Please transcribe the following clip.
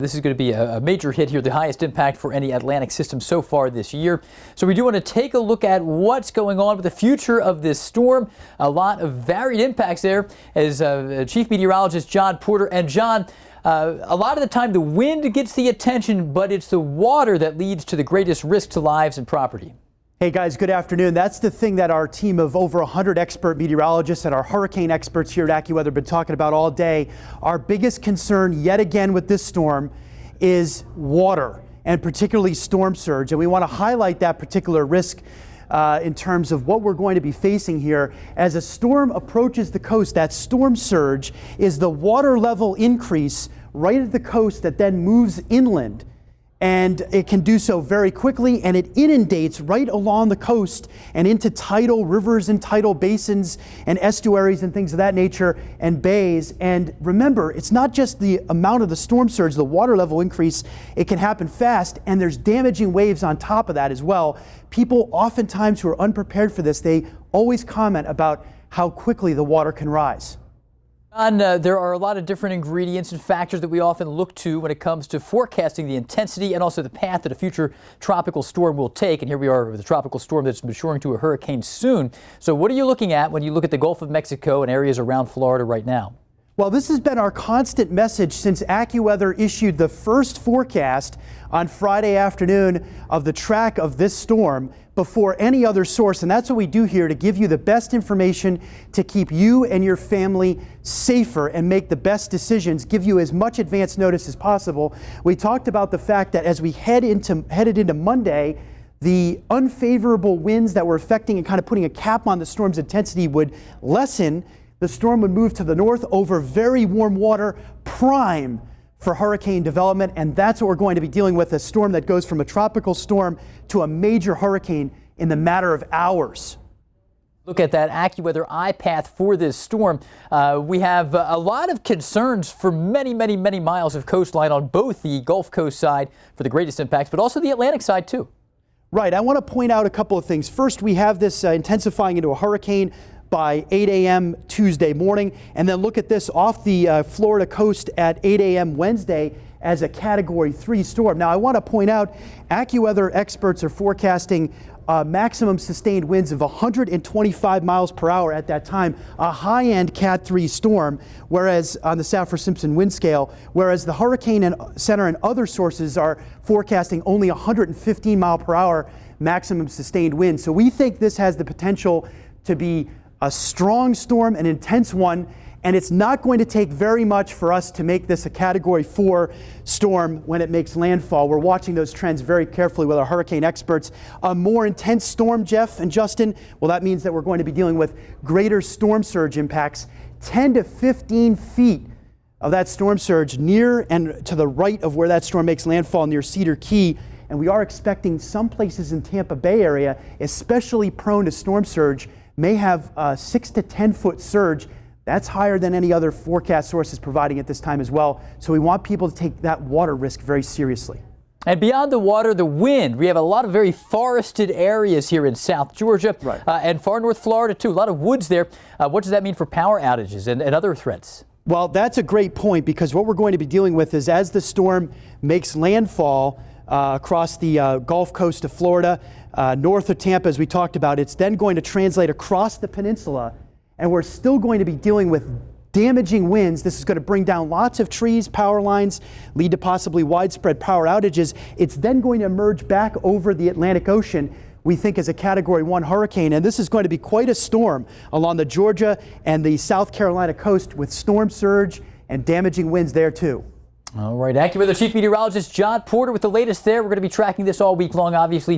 This is going to be a major hit here, the highest impact for any Atlantic system so far this year. So we do want to take a look at what's going on with the future of this storm. A lot of varied impacts there, as Chief Meteorologist John Porter. And John, a lot of the time the wind gets the attention, but it's the water that leads to the greatest risk to lives and property. Hey guys, good afternoon. That's the thing that our team of over 100 expert meteorologists and our hurricane experts here at AccuWeather have been talking about all day. Our biggest concern yet again with this storm is water, and particularly storm surge. And we want to highlight that particular risk in terms of what we're going to be facing here. As a storm approaches the coast, that storm surge is the water level increase right at the coast that then moves inland. And it can do so very quickly, and it inundates right along the coast and into tidal rivers and tidal basins and estuaries and things of that nature and bays. And remember, it's not just the amount of the storm surge, the water level increase. It can happen fast, and there's damaging waves on top of that as well. People oftentimes who are unprepared for this, they always comment about how quickly the water can rise. And there are a lot of different ingredients and factors that we often look to when it comes to forecasting the intensity and also the path that a future tropical storm will take. And here we are with a tropical storm that's maturing to a hurricane soon. So what are you looking at when you look at the Gulf of Mexico and areas around Florida right now? Well, this has been our constant message since AccuWeather issued the first forecast on Friday afternoon of the track of this storm before any other source. And that's what we do here, to give you the best information to keep you and your family safer and make the best decisions, give you as much advance notice as possible. We talked about the fact that as we headed into Monday, the unfavorable winds that were affecting and kind of putting a cap on the storm's intensity would lessen. The storm would move to the north over very warm water, prime for hurricane development, and that's what we're going to be dealing with, a storm that goes from a tropical storm to a major hurricane in the matter of hours. Look at that AccuWeather eye path for this storm. We have a lot of concerns for many miles of coastline on both the Gulf Coast side for the greatest impacts, but also the Atlantic side too. Right. I want to point out a couple of things. First, we have this intensifying into a hurricane by 8 a.m. Tuesday morning, and then look at this off the Florida coast at 8 a.m. Wednesday as a Category 3 storm. Now, I want to point out, AccuWeather experts are forecasting maximum sustained winds of 125 miles per hour at that time, a high-end Cat 3 storm, whereas on the Saffir-Simpson wind scale, whereas the Hurricane Center and other sources are forecasting only 115 mile per hour maximum sustained wind. So we think this has the potential to be a strong storm, an intense one, and it's not going to take very much for us to make this a Category 4 storm when it makes landfall. We're watching those trends very carefully with our hurricane experts. A more intense storm, Jeff and Justin, well, that means that we're going to be dealing with greater storm surge impacts, 10 to 15 feet of that storm surge near and to the right of where that storm makes landfall near Cedar Key. And we are expecting some places in Tampa Bay area, especially prone to storm surge, may have a 6 to 10 foot surge. That's higher than any other forecast source is providing at this time as well. So we want people to take that water risk very seriously. And beyond the water, the wind. We have a lot of very forested areas here in South Georgia, right, and far north Florida too. A lot of woods there. What does that mean for power outages and other threats? Well, that's a great point, because what we're going to be dealing with is, as the storm makes landfall across the Gulf Coast of Florida, north of Tampa, as we talked about, it's then going to translate across the peninsula, and we're still going to be dealing with damaging winds. This is going to bring down lots of trees, power lines, lead to possibly widespread power outages. It's then going to emerge back over the Atlantic Ocean, we think, as a Category 1 hurricane, and this is going to be quite a storm along the Georgia and the South Carolina coast, with storm surge and damaging winds there too. All right, AccuWeather Chief Meteorologist John Porter with the latest there. We're going to be tracking this all week long, obviously.